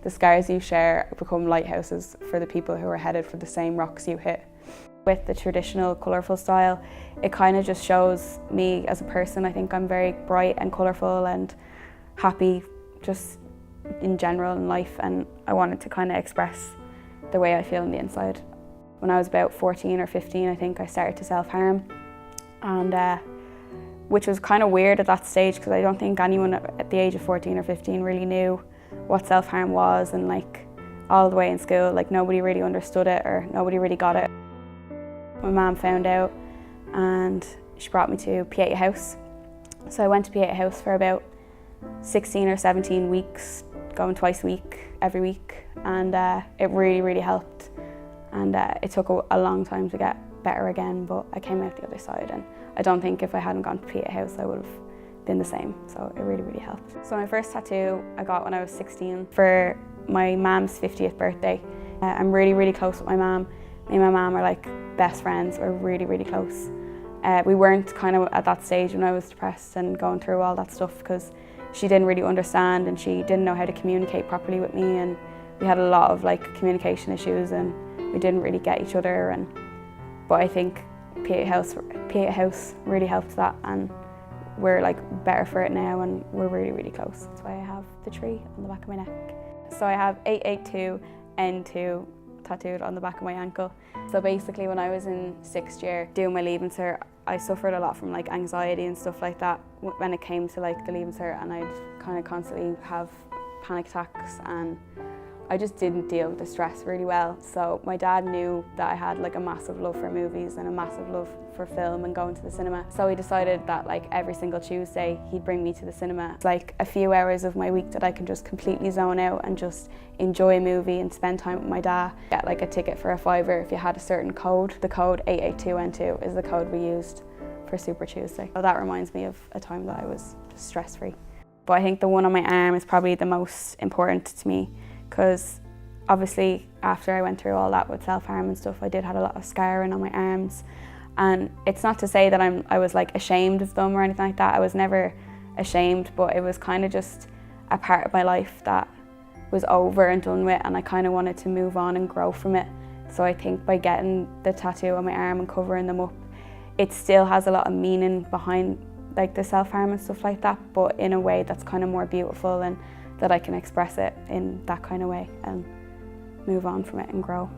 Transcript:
the scars you share become lighthouses for the people who are headed for the same rocks you hit. With the traditional colourful style, it kind of just shows me as a person. I think I'm very bright and colourful and happy just in general in life, and I wanted to kind of express the way I feel on the inside. When I was about 14 or 15, I think I started to self-harm, and which was kind of weird at that stage because I don't think anyone at the age of 14 or 15 really knew what self-harm was, and like all the way in school, like nobody really understood it or nobody really got it. My mum found out and she brought me to Pieta House. So I went to Pieta House for about 16 or 17 weeks, going twice a week, every week, and it really helped. And it took a long time to get better again, but I came out the other side, and I don't think if I hadn't gone to Pieta House I would have been the same, so it really helped. So my first tattoo I got when I was 16 for my mum's 50th birthday. I'm really close with my mum. Me and my mum are like best friends. We're really close. We weren't kind of at that stage when I was depressed and going through all that stuff because she didn't really understand and she didn't know how to communicate properly with me, and we had a lot of like communication issues and we didn't really get each other. But I think Pieta House really helped that, and we're like better for it now, and we're really close. That's why I have the tree on the back of my neck. So I have 882N2 tattooed on the back of my ankle. So basically when I was in 6th year doing my Leaving Cert, I suffered a lot from like anxiety and stuff like that when it came to like the Leaving Cert, and I'd kind of constantly have panic attacks, and I just didn't deal with the stress really well. So my dad knew that I had like a massive love for movies and a massive love for film and going to the cinema. So he decided that like every single Tuesday he'd bring me to the cinema. It's like a few hours of my week that I can just completely zone out and just enjoy a movie and spend time with my dad. Get like a ticket for a £5 if you had a certain code. The code 882N2 is the code we used for Super Tuesday. So that reminds me of a time that I was just stress-free. But I think the one on my arm is probably the most important to me, because obviously after I went through all that with self-harm and stuff, I did have a lot of scarring on my arms. And it's not to say that I was like ashamed of them or anything like that. I was never ashamed, but it was kind of just a part of my life that was over and done with, and I kind of wanted to move on and grow from it. So I think by getting the tattoo on my arm and covering them up, it still has a lot of meaning behind like the self-harm and stuff like that, but in a way that's kind of more beautiful and that I can express it in that kind of way and move on from it and grow.